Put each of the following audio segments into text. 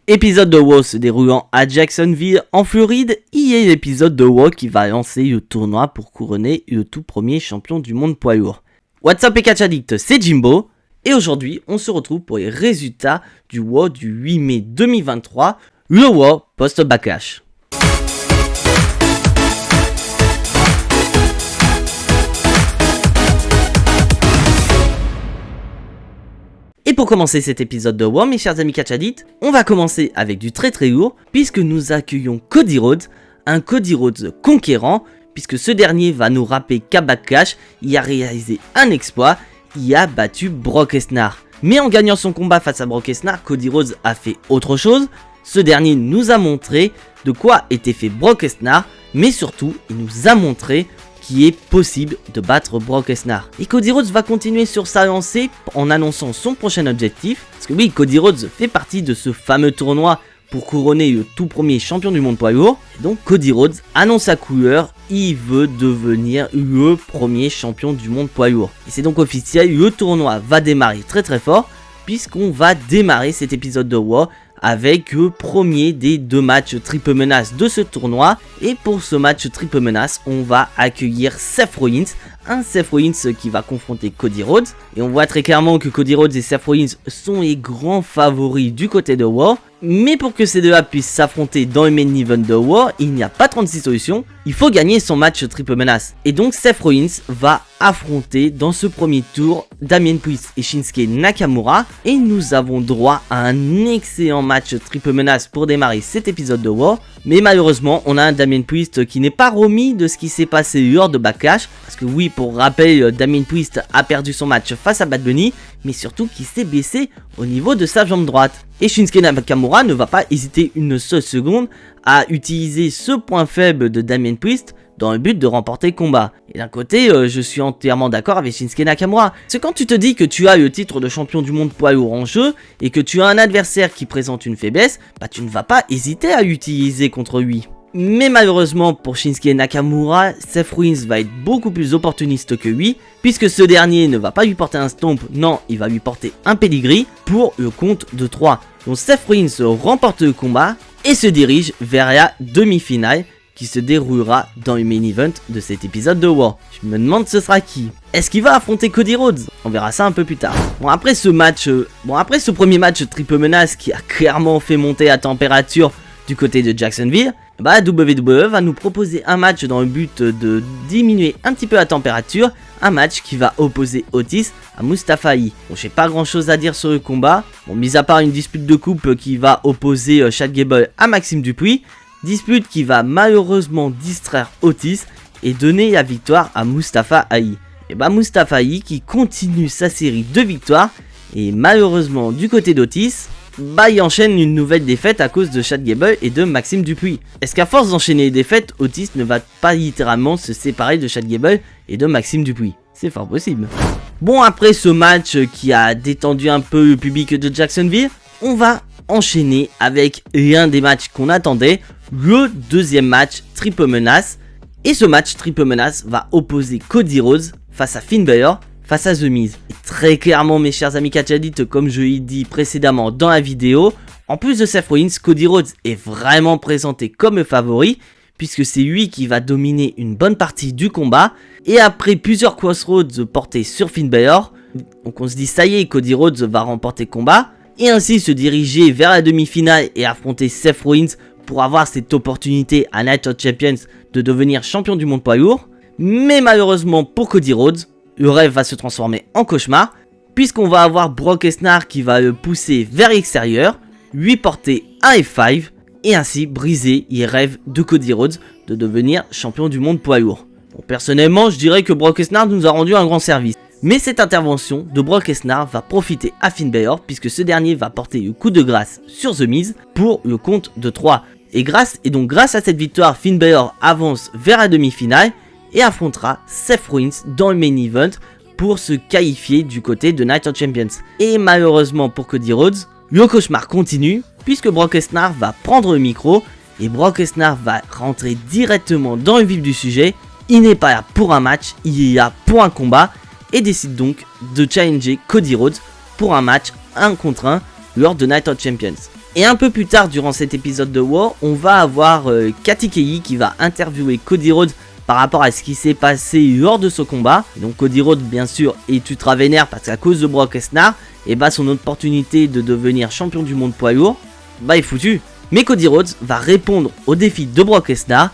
Épisode de WoW se déroulant à Jacksonville en Floride, il y a l'épisode de WoW qui va lancer le tournoi pour couronner le tout premier champion du monde poids lourd. What's up les catch addicts, c'est Jimbo, et aujourd'hui on se retrouve pour les résultats du WoW du 8 mai 2023, le WoW post-backlash. Et pour commencer cet épisode de WoW, mes chers amis catch addicts, on va commencer avec du très lourd, puisque nous accueillons Cody Rhodes, un Cody Rhodes conquérant, puisque ce dernier va nous rappeler qu'à Backlash, il a réalisé un exploit, il a battu Brock Lesnar. Mais en gagnant son combat face à Brock Lesnar, Cody Rhodes a fait autre chose. Ce dernier nous a montré de quoi était fait Brock Lesnar, mais surtout, il nous a montré qu'il est possible de battre Brock Lesnar. Et Cody Rhodes va continuer sur sa lancée en annonçant son prochain objectif. Parce que oui, Cody Rhodes fait partie de ce fameux tournoi pour couronner le tout premier champion du monde poids lourd. Et donc Cody Rhodes annonce sa couleur, il veut devenir le premier champion du monde poids lourd. Et c'est donc officiel, le tournoi va démarrer très fort, puisqu'on va démarrer cet épisode de WoW avec le premier des deux matchs triple menace de ce tournoi. Et pour ce match triple menace, on va accueillir Seth Rollins, un Seth Rollins qui va confronter Cody Rhodes. Et on voit très clairement que Cody Rhodes et Seth Rollins sont les grands favoris du côté de WoW. Mais pour que ces deux-là puissent s'affronter dans le main event de WoW, il n'y a pas 36 solutions, il faut gagner son match triple menace. Et donc Seth Rollins va affronter dans ce premier tour Damian Priest et Shinsuke Nakamura. Et nous avons droit à un excellent match triple menace pour démarrer cet épisode de WoW. Mais malheureusement, on a un Damian Priest qui n'est pas remis de ce qui s'est passé lors de Backlash. Parce que oui, pour rappel, Damian Priest a perdu son match face à Bad Bunny, mais surtout qu'il s'est blessé au niveau de sa jambe droite. Et Shinsuke Nakamura ne va pas hésiter une seule seconde à utiliser ce point faible de Damian Priest dans le but de remporter le combat. Et d'un côté, je suis entièrement d'accord avec Shinsuke Nakamura. C'est quand tu te dis que tu as le titre de champion du monde poids lourd en jeu et que tu as un adversaire qui présente une faiblesse, bah tu ne vas pas hésiter à l'utiliser contre lui. Mais malheureusement pour Shinsuke Nakamura, Seth Rollins va être beaucoup plus opportuniste que lui, puisque ce dernier ne va pas lui porter un stomp, non, il va lui porter un pedigree pour le compte de 3. Donc Seth Rollins remporte le combat et se dirige vers la demi-finale qui se déroulera dans le main event de cet épisode de WoW. Je me demande ce sera qui. Est-ce qu'il va affronter Cody Rhodes? On verra ça un peu plus tard. Après ce premier match triple menace qui a clairement fait monter la température du côté de Jacksonville, bah WWE va nous proposer un match dans le but de diminuer un petit peu la température, un match qui va opposer Otis à Mustafa Ali. Bon, j'ai pas grand chose à dire sur le combat, bon, mis à part une dispute de couple qui va opposer Chad Gable à Maxime Dupuis, dispute qui va malheureusement distraire Otis et donner la victoire à Mustafa Ali. Et bah Mustafa Ali qui continue sa série de victoires, et malheureusement du côté d'Otis, bah il enchaîne une nouvelle défaite à cause de Chad Gable et de Maxime Dupuis. Est-ce qu'à force d'enchaîner les défaites, Otis ne va pas littéralement se séparer de Chad Gable et de Maxime Dupuis? C'est fort possible. Bon, après ce match qui a détendu un peu le public de Jacksonville, on va enchaîner avec l'un des matchs qu'on attendait, le deuxième match triple menace. Et ce match triple menace va opposer Cody Rhodes face à Finn Balor, face à The Miz. Et très clairement mes chers amis catch addicts, comme je l'ai dit précédemment dans la vidéo, en plus de Seth Rollins, Cody Rhodes est vraiment présenté comme le favori, puisque c'est lui qui va dominer une bonne partie du combat. Et après plusieurs crossroads portés sur Finn Balor, donc on se dit ça y est, Cody Rhodes va remporter le combat, et ainsi se diriger vers la demi-finale et affronter Seth Rollins pour avoir cette opportunité à Night of Champions de devenir champion du monde poids lourd. Mais malheureusement pour Cody Rhodes, le rêve va se transformer en cauchemar, puisqu'on va avoir Brock Lesnar qui va le pousser vers l'extérieur, lui porter un F5, et ainsi briser les rêves de Cody Rhodes de devenir champion du monde poids lourd. Bon, personnellement, je dirais que Brock Lesnar nous a rendu un grand service. Mais cette intervention de Brock Lesnar va profiter à Finn Balor, puisque ce dernier va porter le coup de grâce sur The Miz pour le compte de 3. Et donc grâce à cette victoire, Finn Balor avance vers la demi-finale et affrontera Seth Rollins dans le main event pour se qualifier du côté de Night of Champions. Et malheureusement pour Cody Rhodes, le cauchemar continue, puisque Brock Lesnar va prendre le micro et Brock Lesnar va rentrer directement dans le vif du sujet. Il n'est pas là pour un match, il est là pour un combat, et décide donc de challenger Cody Rhodes pour un match 1 contre 1 lors de Night of Champions. Et un peu plus tard durant cet épisode de War, on va avoir Katy Kay qui va interviewer Cody Rhodes par rapport à ce qui s'est passé lors de ce combat. Et donc Cody Rhodes bien sûr est ultra vénère parce qu'à cause de Brock Lesnar, et bah son opportunité de devenir champion du monde poids lourd, bah est foutu. Mais Cody Rhodes va répondre au défi de Brock Lesnar.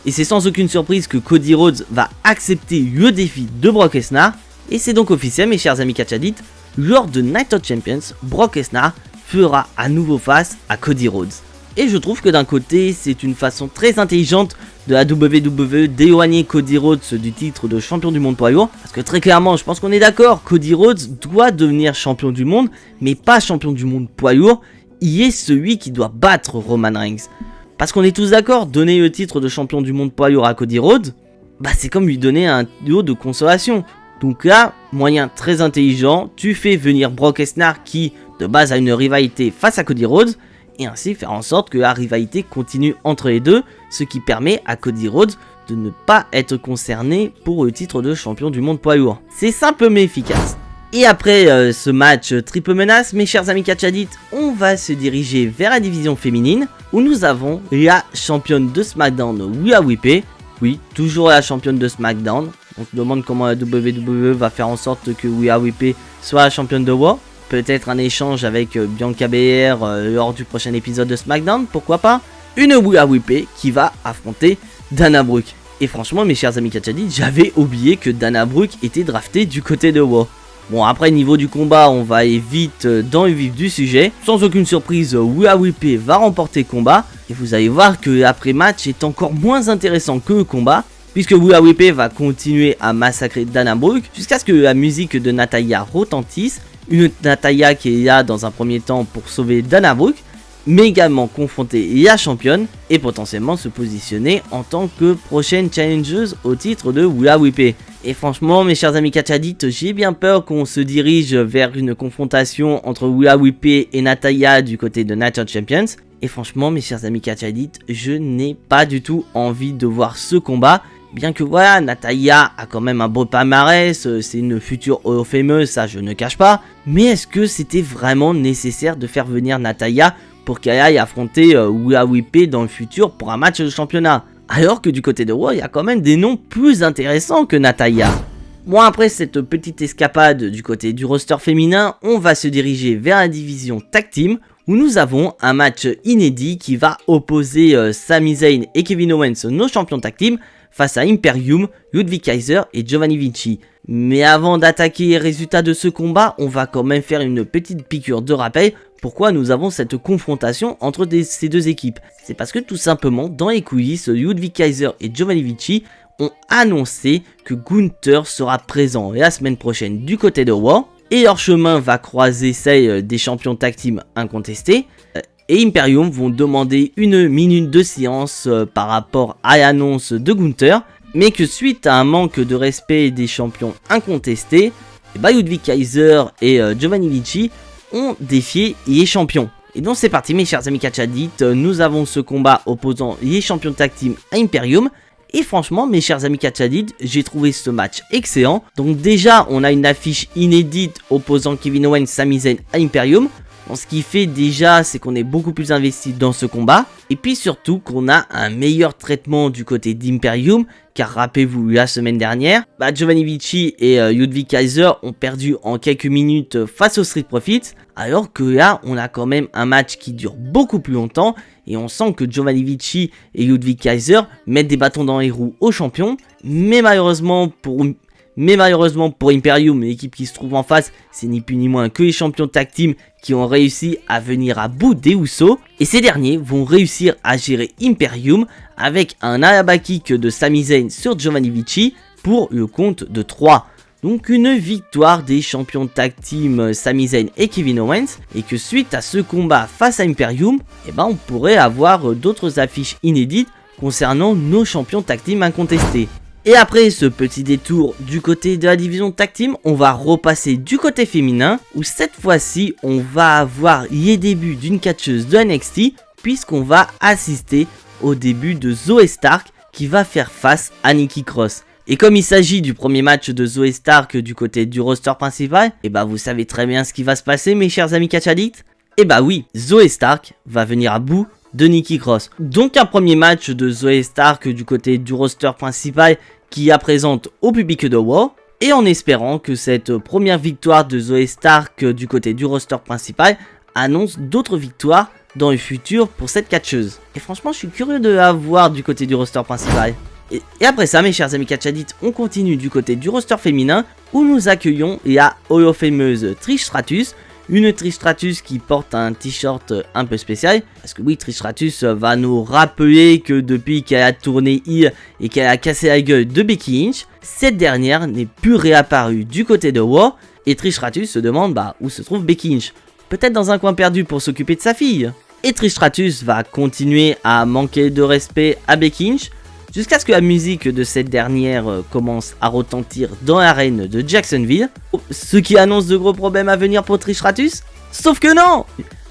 Et c'est sans aucune surprise que Cody Rhodes va accepter le défi de Brock Lesnar. Et c'est donc officiel mes chers amis catch addicts, lors de Night of Champions, Brock Lesnar fera à nouveau face à Cody Rhodes. Et je trouve que d'un côté, c'est une façon très intelligente de la WWE d'éloigner Cody Rhodes du titre de champion du monde poids lourd. Parce que très clairement, je pense qu'on est d'accord, Cody Rhodes doit devenir champion du monde, mais pas champion du monde poids lourd. Il est celui qui doit battre Roman Reigns. Parce qu'on est tous d'accord, donner le titre de champion du monde poids lourd à Cody Rhodes, bah c'est comme lui donner un duo de consolation. Donc là, moyen très intelligent, tu fais venir Brock Lesnar qui de base a une rivalité face à Cody Rhodes, et ainsi faire en sorte que la rivalité continue entre les deux, ce qui permet à Cody Rhodes de ne pas être concerné pour le titre de champion du monde poids lourd. C'est simple mais efficace. Et après ce match triple menace, mes chers amis catch addicts, on va se diriger vers la division féminine, où nous avons la championne de SmackDown, Rhea Ripley. Oui, toujours la championne de SmackDown. On se demande comment la WWE va faire en sorte que Rhea Ripley soit la championne de Raw. Peut-être un échange avec Bianca Belair lors du prochain épisode de SmackDown, pourquoi pas. Une Rhea Ripley qui va affronter Dana Brooke. Et franchement mes chers amis catch addicts, j'avais oublié que Dana Brooke était draftée du côté de Raw. Bon après niveau du combat, on va aller vite dans le vif du sujet. Sans aucune surprise, Rhea Ripley va remporter le combat. Et vous allez voir que l'après-match est encore moins intéressant que le combat, puisque Rhea Ripley va continuer à massacrer Dana Brooke jusqu'à ce que la musique de Natalya retentisse. Une Natalya qui est là dans un premier temps pour sauver Dana Brooke, mais également confronter la championne et potentiellement se positionner en tant que prochaine challengeuse au titre de Rhea Ripley. Et franchement mes chers amis catch addicts, j'ai bien peur qu'on se dirige vers une confrontation entre Rhea Ripley et Natalya du côté de Night of Champions. Et franchement mes chers amis catch addicts, je n'ai pas du tout envie de voir ce combat. Bien que voilà, Natalya a quand même un beau palmarès, c'est une future Hall of Fameuse, ça je ne cache pas. Mais est-ce que c'était vraiment nécessaire de faire venir Natalya pour qu'elle aille affronter Rhea Ripley dans le futur pour un match de championnat? Alors que du côté de Raw, il y a quand même des noms plus intéressants que Natalya. Bon après cette petite escapade du côté du roster féminin, on va se diriger vers la division Tag Team, où nous avons un match inédit qui va opposer Sami Zayn et Kevin Owens, nos champions Tag Team, face à Imperium, Ludwig Kaiser et Giovanni Vinci. Mais avant d'attaquer les résultats de ce combat, on va quand même faire une petite piqûre de rappel. Pourquoi nous avons cette confrontation entre ces deux équipes? C'est parce que tout simplement, dans les coulisses, Ludwig Kaiser et Giovanni Vinci ont annoncé que Gunther sera présent la semaine prochaine du côté de Raw. Et leur chemin va croiser celle des champions tag team incontestés. Et Imperium vont demander une minute de silence par rapport à l'annonce de Gunther. Mais que suite à un manque de respect des champions incontestés, Ludwig Kaiser et Giovanni Vinci ont défié les champions. Et donc c'est parti mes chers amis catch addicts, nous avons ce combat opposant les champions tag team à Imperium. Et franchement mes chers amis catch addicts, j'ai trouvé ce match excellent. Donc déjà on a une affiche inédite opposant Kevin Owens, Sami Zayn à Imperium. Bon, ce qui fait déjà c'est qu'on est beaucoup plus investi dans ce combat. Et puis surtout qu'on a un meilleur traitement du côté d'Imperium. Car rappelez-vous, la semaine dernière, Giovanni Vinci et Ludwig Kaiser ont perdu en quelques minutes face aux Street Profits. Alors que là, on a quand même un match qui dure beaucoup plus longtemps. Et on sent que Giovanni Vinci et Ludwig Kaiser mettent des bâtons dans les roues aux champions. Mais malheureusement pour Imperium, l'équipe qui se trouve en face, c'est ni plus ni moins que les champions tag team qui ont réussi à venir à bout des Usos. Et ces derniers vont réussir à gérer Imperium avec un Alaba Kick de Sami Zayn sur Giovanni Vinci pour le compte de 3. Donc une victoire des champions tag team Sami Zayn et Kevin Owens. Et que suite à ce combat face à Imperium, on pourrait avoir d'autres affiches inédites concernant nos champions tag team incontestés. Et après ce petit détour du côté de la division tag team, on va repasser du côté féminin, où cette fois-ci on va avoir les débuts d'une catcheuse de NXT, puisqu'on va assister au début de Zoey Stark qui va faire face à Nikki Cross. Et comme il s'agit du premier match de Zoey Stark du côté du roster principal, vous savez très bien ce qui va se passer mes chers amis catch addicts. Et bah oui, Zoey Stark va venir à bout de Nikki Cross. Donc un premier match de Zoey Stark du côté du roster principal qui la présente au public de WoW. Et en espérant que cette première victoire de Zoey Stark du côté du roster principal annonce d'autres victoires dans le futur pour cette catcheuse. Et franchement, je suis curieux de la voir du côté du roster principal. Et après ça, mes chers amis catch addicts, on continue du côté du roster féminin où nous accueillons la Hall of Fameuse Trish Stratus. Une Trish Stratus qui porte un t-shirt un peu spécial. Parce que oui, Trish Stratus va nous rappeler que depuis qu'elle a tourné heel et qu'elle a cassé la gueule de Becky Lynch, cette dernière n'est plus réapparue du côté de WoW. Et Trish Stratus se demande où se trouve Becky Lynch. Peut-être dans un coin perdu pour s'occuper de sa fille. Et Trish Stratus va continuer à manquer de respect à Becky Lynch jusqu'à ce que la musique de cette dernière commence à retentir dans l'arène de Jacksonville, ce qui annonce de gros problèmes à venir pour Trish Stratus. Sauf que non,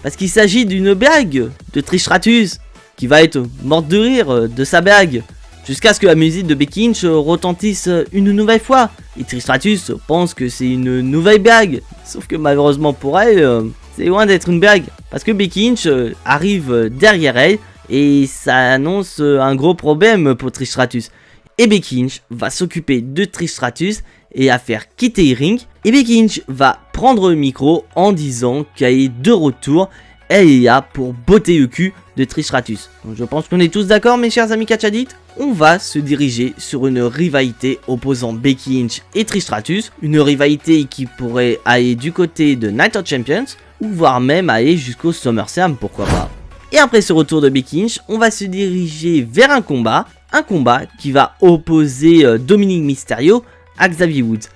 parce qu'il s'agit d'une blague de Trish Stratus qui va être morte de rire de sa blague, jusqu'à ce que la musique de Becky Lynch retentisse une nouvelle fois. Et Trish Stratus pense que c'est une nouvelle blague, sauf que malheureusement pour elle, c'est loin d'être une blague, parce que Becky Lynch arrive derrière elle, et ça annonce un gros problème pour Trish Stratus. Et Becky Lynch va s'occuper de Trish Stratus et la faire quitter le ring. Et Becky Lynch va prendre le micro en disant qu'elle est de retour. Elle est là pour botter le cul de Trish Stratus. Donc je pense qu'on est tous d'accord, mes chers amis catch addicts. On va se diriger sur une rivalité opposant Becky Lynch et Trish Stratus. Une rivalité qui pourrait aller du côté de Night of Champions, ou voire même aller jusqu'au SummerSlam, pourquoi pas. Et après ce retour de Becky Lynch, on va se diriger vers un combat qui va opposer Dominic Mysterio à Xavier Woods.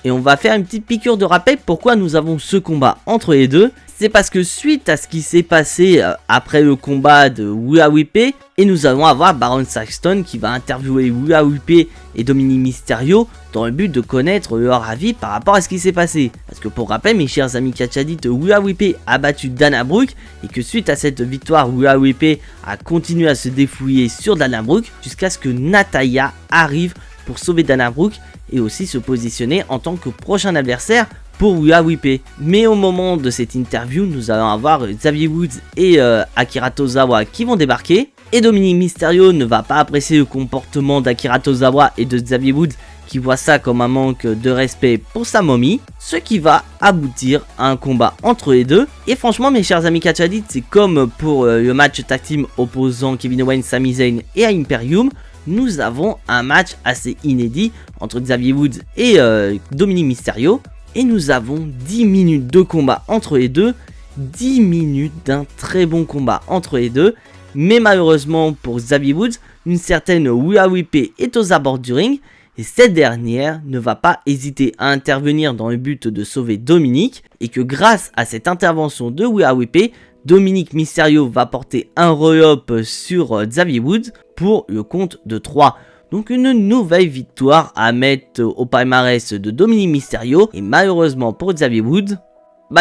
Et on va faire une petite piqûre de rappel pourquoi nous avons ce combat entre les deux. C'est parce que suite à ce qui s'est passé après le combat de Rhea Ripley, et nous allons avoir Baron Saxton qui va interviewer Rhea Ripley et Dominic Mysterio dans le but de connaître leur avis par rapport à ce qui s'est passé. Parce que pour rappel, mes chers amis catch addicts, Rhea Ripley a battu Dana Brooke et que suite à cette victoire, Rhea Ripley a continué à se défouiller sur Dana Brooke jusqu'à ce que Natalya arrive pour sauver Dana Brooke et aussi se positionner en tant que prochain adversaire pour Rhea Ripley. Mais au moment de cette interview, nous allons avoir Xavier Woods et Akira Tozawa qui vont débarquer. Et Dominic Mysterio ne va pas apprécier le comportement d'Akira Tozawa et de Xavier Woods qui voit ça comme un manque de respect pour sa momie, ce qui va aboutir à un combat entre les deux. Et franchement, mes chers amis catch addicts, c'est comme pour le match tag team opposant Kevin Owens, Sami Zayn et Imperium. Nous avons un match assez inédit entre Xavier Woods et Dominic Mysterio. Et nous avons 10 minutes de combat entre les deux. 10 minutes d'un très bon combat entre les deux. Mais malheureusement pour Xavier Woods, une certaine Rhea Ripley est aux abords du ring. Et cette dernière ne va pas hésiter à intervenir dans le but de sauver Dominic. Et que grâce à cette intervention de Rhea Ripley, Dominic Mysterio va porter un roll-up sur Xavier Woods pour le compte de 3. Donc une nouvelle victoire à mettre au palmarès de Dominic Mysterio. Et malheureusement pour Xavier Woods,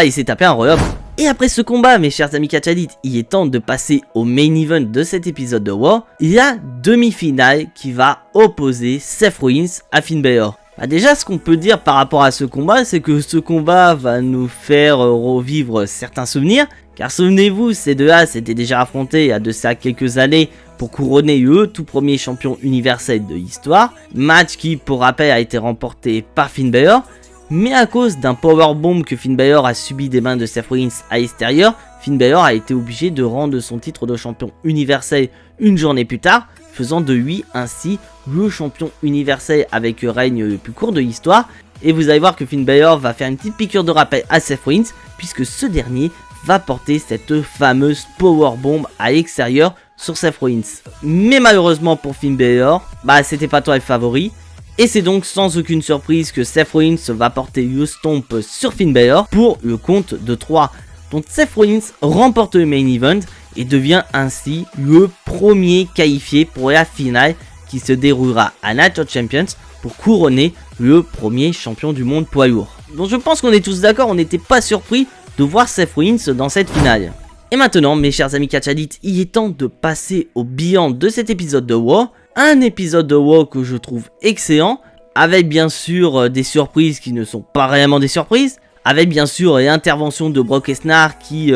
il s'est tapé un roll-up. Et après ce combat, mes chers amis catch addicts, il est temps de passer au main event de cet épisode de War. Il y a demi-finale qui va opposer Seth Rollins à Finn Balor. Déjà, ce qu'on peut dire par rapport à ce combat, c'est que ce combat va nous faire revivre certains souvenirs. Car souvenez-vous, ces deux-là s'étaient déjà affrontés il y a de ça quelques années pour couronner le tout premier champion universel de l'histoire. Match qui, pour rappel, a été remporté par Finn Balor. Mais à cause d'un powerbomb que Finn Balor a subi des mains de Seth Rollins à l'extérieur, Finn Balor a été obligé de rendre son titre de champion universel une journée plus tard, faisant de lui ainsi le champion universel avec le règne le plus court de l'histoire. Et vous allez voir que Finn Balor va faire une petite piqûre de rappel à Seth Rollins, puisque ce dernier va porter cette fameuse powerbomb à l'extérieur sur Seth Rollins. Mais malheureusement pour Finn Balor, c'était pas toi le favori. Et c'est donc sans aucune surprise que Seth Rollins va porter le stomp sur Finn Balor pour le compte de 3. Donc Seth Rollins remporte le main event et devient ainsi le premier qualifié pour la finale qui se déroulera à Night of Champions pour couronner le premier champion du monde poids lourd. Donc je pense qu'on est tous d'accord, on n'était pas surpris de voir Seth Rollins dans cette finale. Et maintenant, mes chers amis catch addicts, il est temps de passer au bilan de cet épisode de War. Un épisode de WoW que je trouve excellent, avec bien sûr des surprises qui ne sont pas réellement des surprises, avec bien sûr l'intervention de Brock Lesnar qui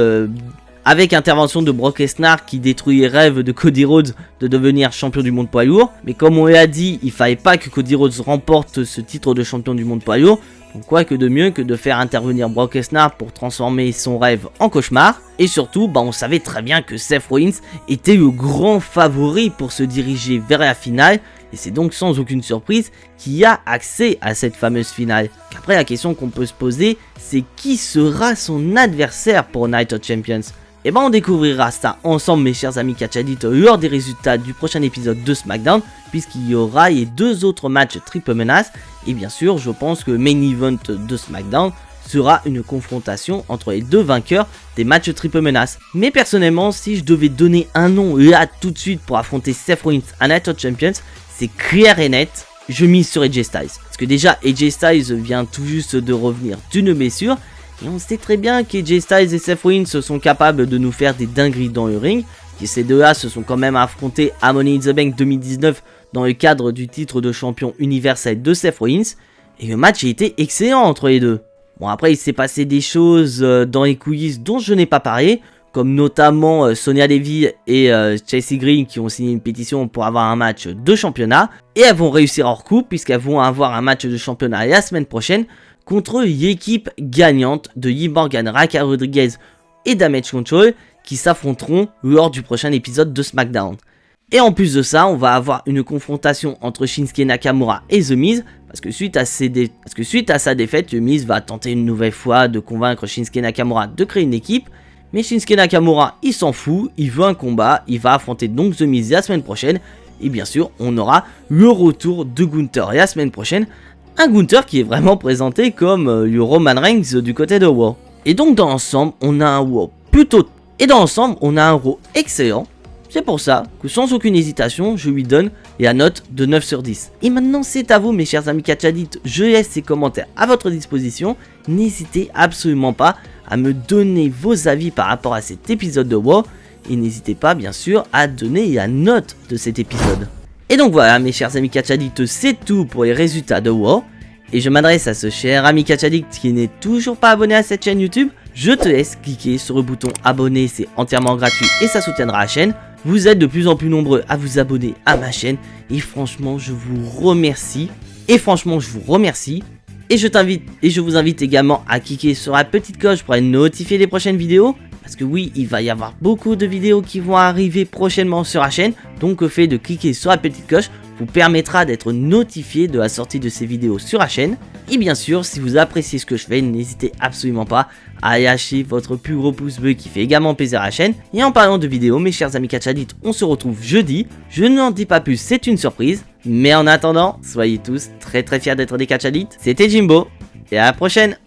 détruit les rêves de Cody Rhodes de devenir champion du monde poids lourd. Mais comme on l'a dit, il fallait pas que Cody Rhodes remporte ce titre de champion du monde poids lourd. Donc quoi que de mieux que de faire intervenir Brock Lesnar pour transformer son rêve en cauchemar. Et surtout, on savait très bien que Seth Rollins était le grand favori pour se diriger vers la finale. Et c'est donc sans aucune surprise qu'il a accès à cette fameuse finale. Après, la question qu'on peut se poser, c'est qui sera son adversaire pour Night of Champions? Et on découvrira ça ensemble, mes chers amis catchadites, lors des résultats du prochain épisode de SmackDown, puisqu'il y aura les 2 autres matchs triple menace. Et bien sûr, je pense que le main event de SmackDown sera une confrontation entre les 2 vainqueurs des matchs triple menace. Mais personnellement, si je devais donner un nom là tout de suite pour affronter Seth Rollins à Night of Champions, c'est clair et net, je mise sur AJ Styles. Parce que déjà, AJ Styles vient tout juste de revenir d'une blessure. Et on sait très bien qu'AJ Styles et Seth Rollins sont capables de nous faire des dingueries dans le ring. Et ces deux-là se sont quand même affrontés à Money in the Bank 2019 dans le cadre du titre de champion universel de Seth Rollins. Et le match a été excellent entre les deux. Bon, après il s'est passé des choses dans les coulisses dont je n'ai pas parlé. Comme notamment Sonya Deville et Chelsea Green qui ont signé une pétition pour avoir un match de championnat. Et elles vont réussir leur coup puisqu'elles vont avoir un match de championnat la semaine prochaine contre l'équipe gagnante de Liv Morgan, Raquel Rodriguez et Damage Control qui s'affronteront lors du prochain épisode de SmackDown. Et en plus de ça, on va avoir une confrontation entre Shinsuke Nakamura et The Miz, parce que suite à sa défaite, The Miz va tenter une nouvelle fois de convaincre Shinsuke Nakamura de créer une équipe, mais Shinsuke Nakamura, il s'en fout, il veut un combat, il va affronter donc The Miz la semaine prochaine, et bien sûr, on aura le retour de Gunther la semaine prochaine, un Gunther qui est vraiment présenté comme le Roman Reigns du côté de Raw. Et donc dans l'ensemble, on a un Raw excellent. C'est pour ça que sans aucune hésitation, je lui donne la note de 9 sur 10. Et maintenant c'est à vous mes chers amis catchadites, je laisse ces commentaires à votre disposition. N'hésitez absolument pas à me donner vos avis par rapport à cet épisode de Raw. Et n'hésitez pas bien sûr à donner la note de cet épisode. Et donc voilà mes chers amis catchadites, c'est tout pour les résultats de Raw. Et je m'adresse à ce cher ami catchaddict qui n'est toujours pas abonné à cette chaîne YouTube. Je te laisse cliquer sur le bouton abonner, c'est entièrement gratuit et ça soutiendra la chaîne. Vous êtes de plus en plus nombreux à vous abonner à ma chaîne et franchement je vous remercie. Et je vous invite également à cliquer sur la petite cloche pour être notifié des prochaines vidéos. Parce que oui, il va y avoir beaucoup de vidéos qui vont arriver prochainement sur la chaîne. Donc le fait de cliquer sur la petite cloche vous permettra d'être notifié de la sortie de ces vidéos sur la chaîne. Et bien sûr, si vous appréciez ce que je fais, n'hésitez absolument pas à lâcher votre plus gros pouce bleu qui fait également plaisir à la chaîne. Et en parlant de vidéos, mes chers amis catchadites, on se retrouve jeudi. Je n'en dis pas plus, c'est une surprise. Mais en attendant, soyez tous très fiers d'être des catchadites. C'était Jimbo et à la prochaine.